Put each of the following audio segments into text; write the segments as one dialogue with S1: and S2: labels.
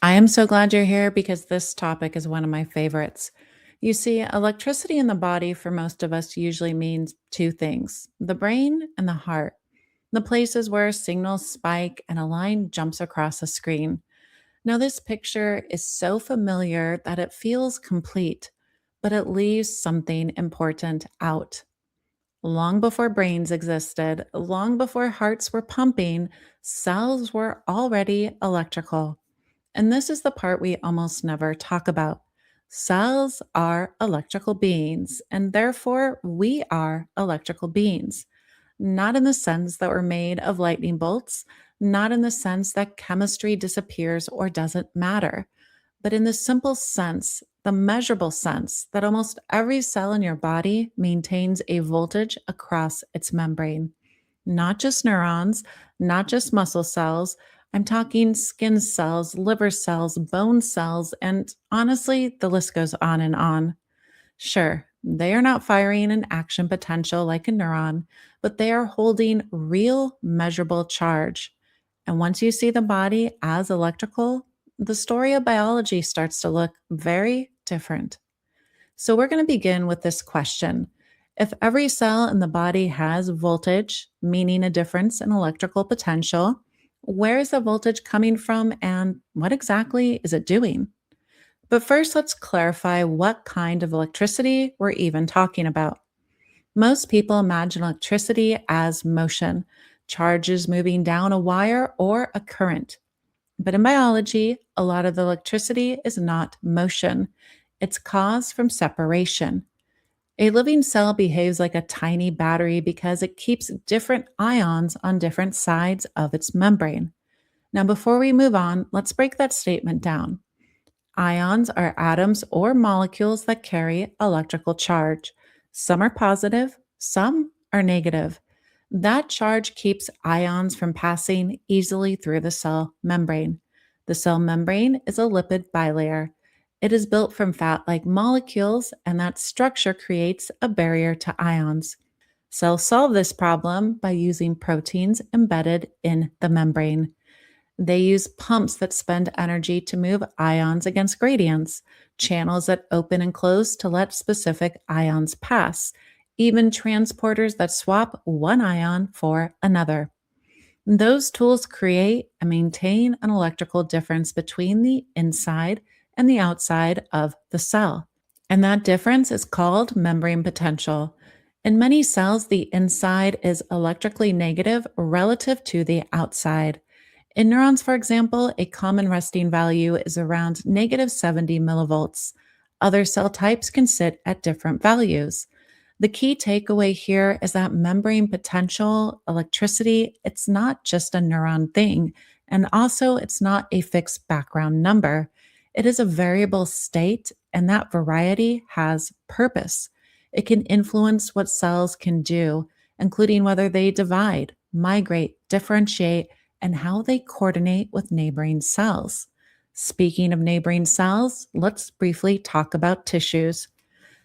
S1: I am so glad you're here because this topic is one of my favorites. You see, electricity in the body for most of us usually means two things: the brain and the heart, the places where signals spike and a line jumps across a screen. Now, this picture is so familiar that it feels complete, but it leaves something important out. Long before brains existed, long before hearts were pumping, cells were already electrical. And this is the part we almost never talk about. Cells are electrical beings, and therefore we are electrical beings. Not in the sense that we're made of lightning bolts, not in the sense that chemistry disappears or doesn't matter, but in the simple sense, the measurable sense that almost every cell in your body maintains a voltage across its membrane. Not just neurons, not just muscle cells. I'm talking skin cells, liver cells, bone cells, and honestly, the list goes on and on. Sure, they are not firing an action potential like a neuron, but they are holding real measurable charge. And once you see the body as electrical, the story of biology starts to look very different. So, we're going to begin with this question. If every cell in the body has voltage, meaning a difference in electrical potential, where is the voltage coming from and what exactly is it doing? But first, let's clarify what kind of electricity we're even talking about. Most people imagine electricity as motion, charges moving down a wire or a current. But in biology, a lot of the electricity is not motion, it's caused from separation. A living cell behaves like a tiny battery because it keeps different ions on different sides of its membrane. Now, before we move on, let's break that statement down. Ions are atoms or molecules that carry electrical charge. Some are positive, some are negative. That charge keeps ions from passing easily through the cell membrane. The cell membrane is a lipid bilayer. It is built from fat like molecules, and that structure creates a barrier to ions. Cells solve this problem by using proteins embedded in the membrane. They use pumps that spend energy to move ions against gradients, channels that open and close to let specific ions pass, even transporters that swap one ion for another. Those tools create and maintain an electrical difference between the inside and the outside of the cell. And that difference is called membrane potential. In many cells, the inside is electrically negative relative to the outside. In neurons, for example, a common resting value is around negative 70 millivolts. Other cell types can sit at different values. The key takeaway here is that membrane potential, electricity, it's not just a neuron thing. And also, it's not a fixed background number. It is a variable state, and that variety has purpose. It can influence what cells can do, including whether they divide, migrate, differentiate, and how they coordinate with neighboring cells. Speaking of neighboring cells, let's briefly talk about tissues.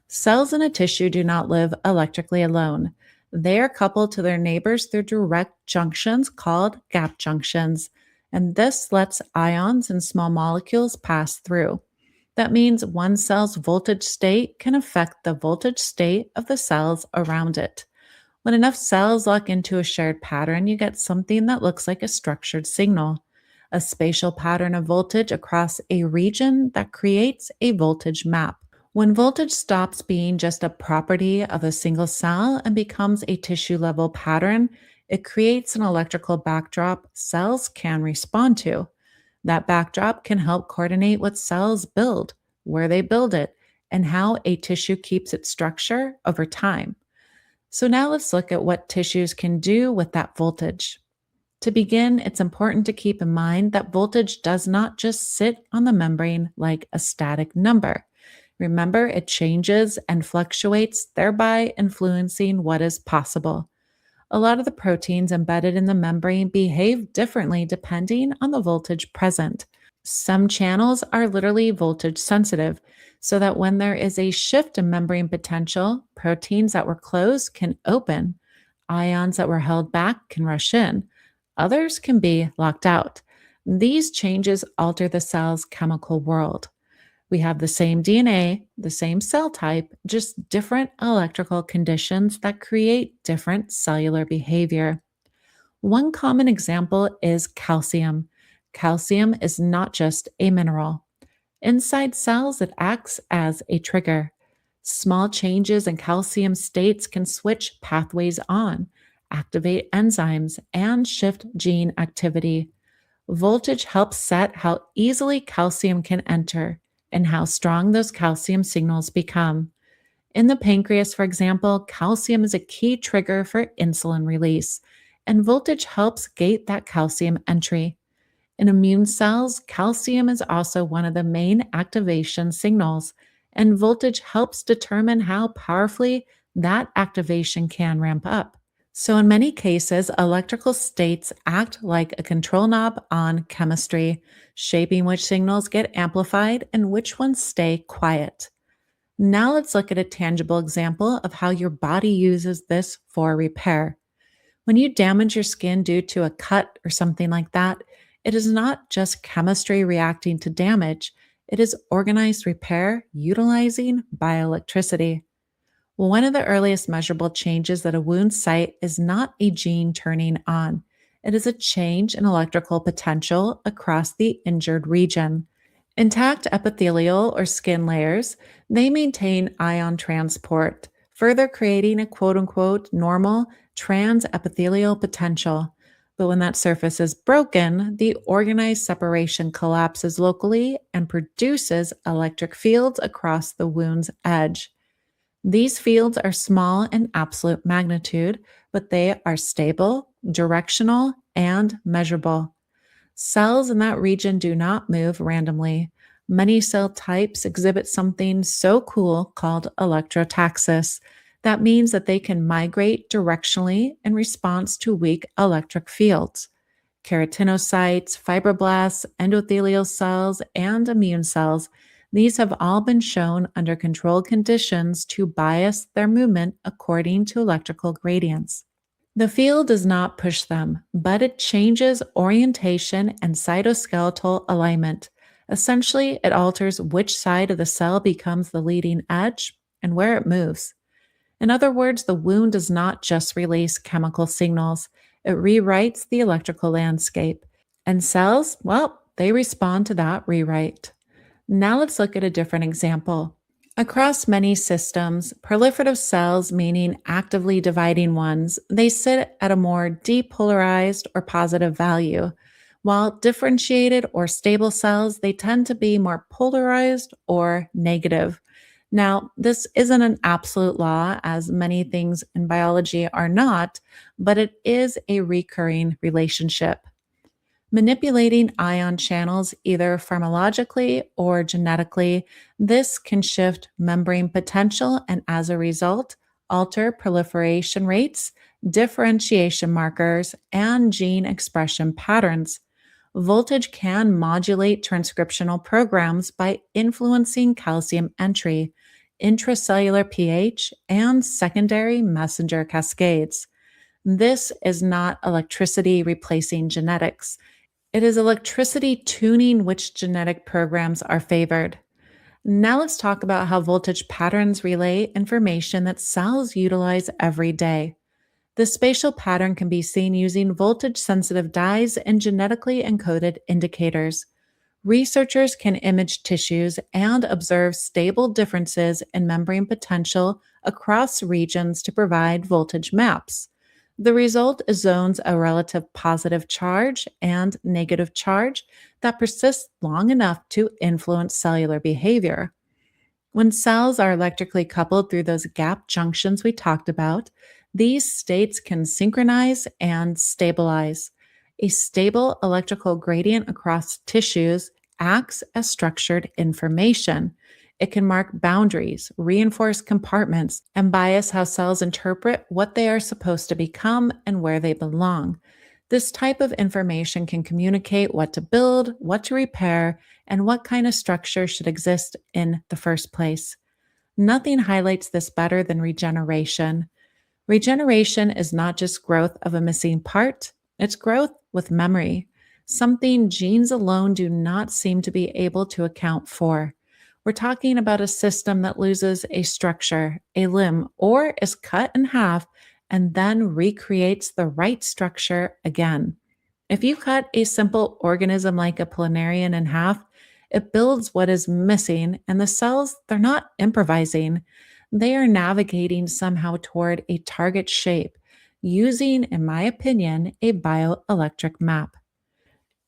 S1: Cells in a tissue do not live electrically alone. They are coupled to their neighbors through direct junctions called gap junctions, and this lets ions and small molecules pass through. That means one cell's voltage state can affect the voltage state of the cells around it. When enough cells lock into a shared pattern, you get something that looks like a structured signal, a spatial pattern of voltage across a region that creates a voltage map. When voltage stops being just a property of a single cell and becomes a tissue level pattern, it creates an electrical backdrop cells can respond to. That backdrop can help coordinate what cells build, where they build it, and how a tissue keeps its structure over time. So now let's look at what tissues can do with that voltage. To begin, it's important to keep in mind that voltage does not just sit on the membrane like a static number. Remember, it changes and fluctuates, thereby influencing what is possible. A lot of the proteins embedded in the membrane behave differently depending on the voltage present. Some channels are literally voltage sensitive, so that when there is a shift in membrane potential, proteins that were closed can open, ions that were held back can rush in, others can be locked out. These changes alter the cell's chemical world. We have the same DNA, the same cell type, just different electrical conditions that create different cellular behavior. One common example is calcium. Calcium is not just a mineral. Inside cells, it acts as a trigger. Small changes in calcium states can switch pathways on, activate enzymes, and shift gene activity. Voltage helps set how easily calcium can enter and how strong those calcium signals become. In the pancreas, for example, calcium is a key trigger for insulin release, and voltage helps gate that calcium entry. In immune cells, calcium is also one of the main activation signals, and voltage helps determine how powerfully that activation can ramp up. So, in many cases, electrical states act like a control knob on chemistry, shaping which signals get amplified and which ones stay quiet. Now, let's look at a tangible example of how your body uses this for repair. When you damage your skin due to a cut or something like that, it is not just chemistry reacting to damage, it is organized repair utilizing bioelectricity. One of the earliest measurable changes at a wound site is not a gene turning on. It is a change in electrical potential across the injured region. Intact epithelial or skin layers, they maintain ion transport, further creating a quote unquote normal transepithelial potential. But when that surface is broken, the organized separation collapses locally and produces electric fields across the wound's edge. These fields are small in absolute magnitude, but they are stable, directional, and measurable. Cells in that region do not move randomly. Many cell types exhibit something so cool called electrotaxis. That means that they can migrate directionally in response to weak electric fields. Keratinocytes, fibroblasts, endothelial cells, and immune cells, these have all been shown under controlled conditions to bias their movement according to electrical gradients. The field does not push them, but it changes orientation and cytoskeletal alignment. Essentially, it alters which side of the cell becomes the leading edge and where it moves. In other words, the wound does not just release chemical signals, it rewrites the electrical landscape. And cells, well, they respond to that rewrite. Now let's look at a different example. Across many systems, proliferative cells, meaning actively dividing ones, they sit at a more depolarized or positive value, while differentiated or stable cells, they tend to be more polarized or negative. Now, this isn't an absolute law, as many things in biology are not, but it is a recurring relationship. Manipulating ion channels, either pharmacologically or genetically, this can shift membrane potential and, as a result, alter proliferation rates, differentiation markers, and gene expression patterns. Voltage can modulate transcriptional programs by influencing calcium entry, intracellular pH, and secondary messenger cascades. This is not electricity replacing genetics. It is electricity tuning which genetic programs are favored. Now let's talk about how voltage patterns relay information that cells utilize every day. The spatial pattern can be seen using voltage sensitive dyes and genetically encoded indicators. Researchers can image tissues and observe stable differences in membrane potential across regions to provide voltage maps. The result is zones of relative positive charge and negative charge that persist long enough to influence cellular behavior. When cells are electrically coupled through those gap junctions we talked about, these states can synchronize and stabilize. A stable electrical gradient across tissues acts as structured information. It can mark boundaries, reinforce compartments, and bias how cells interpret what they are supposed to become and where they belong. This type of information can communicate what to build, what to repair, and what kind of structure should exist in the first place. Nothing highlights this better than regeneration. Regeneration is not just growth of a missing part, it's growth with memory. something genes alone do not seem to be able to account for. We're talking about a system that loses a structure, a limb, or is cut in half and then recreates the right structure again. If you cut a simple organism like a planarian in half, it builds what is missing, and the cells, they're not improvising. They are navigating somehow toward a target shape using, in my opinion, a bioelectric map.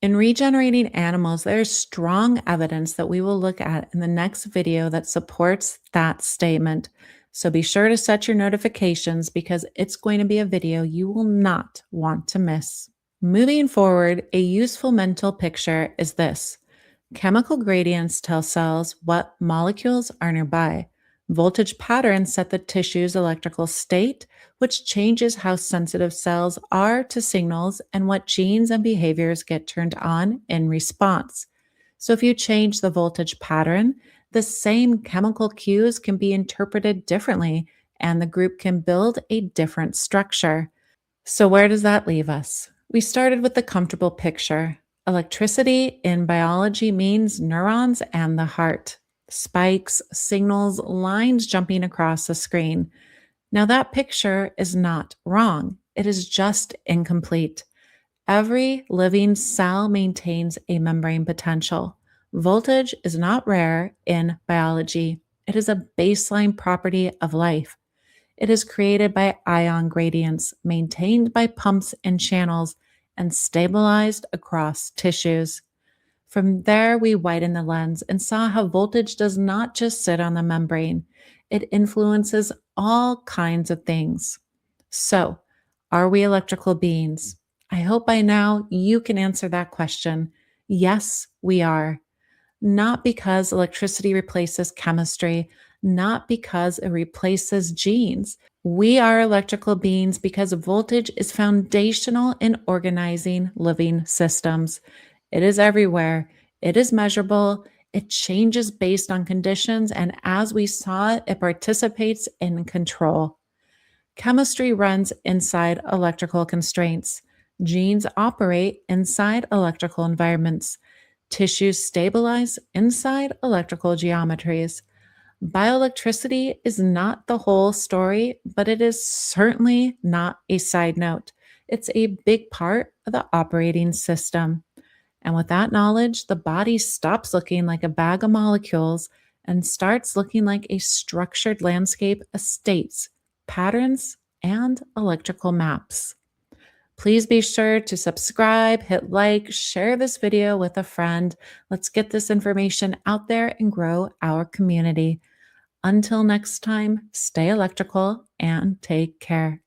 S1: In regenerating animals, there's strong evidence that we will look at in the next video that supports that statement. So be sure to set your notifications because it's going to be a video you will not want to miss. Moving forward, a useful mental picture is this. Chemical gradients tell cells what molecules are nearby. Voltage patterns set the tissue's electrical state, which changes how sensitive cells are to signals and what genes and behaviors get turned on in response. So, if you change the voltage pattern, the same chemical cues can be interpreted differently, and the group can build a different structure. So, where does that leave us? We started with the comfortable picture. Electricity in biology means neurons and the heart, spikes, signals, lines jumping across the screen. Now, that picture is not wrong, it is just incomplete. Every living cell maintains a membrane potential. Voltage is not rare in biology, it is a baseline property of life. It is created by ion gradients, maintained by pumps and channels, and stabilized across tissues. From there, we widened the lens and saw how voltage does not just sit on the membrane, it influences all kinds of things. So, are we electrical beings? I hope by now you can answer that question. Yes, we are. Not because electricity replaces chemistry, not because it replaces genes. We are electrical beings because voltage is foundational in organizing living systems. It is everywhere, it is measurable, it changes based on conditions, and as we saw, it participates in control. Chemistry runs inside electrical constraints. Genes operate inside electrical environments. Tissues stabilize inside electrical geometries. Bioelectricity is not the whole story, but it is certainly not a side note. It's a big part of the operating system. And with that knowledge, the body stops looking like a bag of molecules and starts looking like a structured landscape of states, patterns, and electrical maps. Please be sure to subscribe, hit like, share this video with a friend. Let's get this information out there and grow our community. Until next time, stay electrical and take care.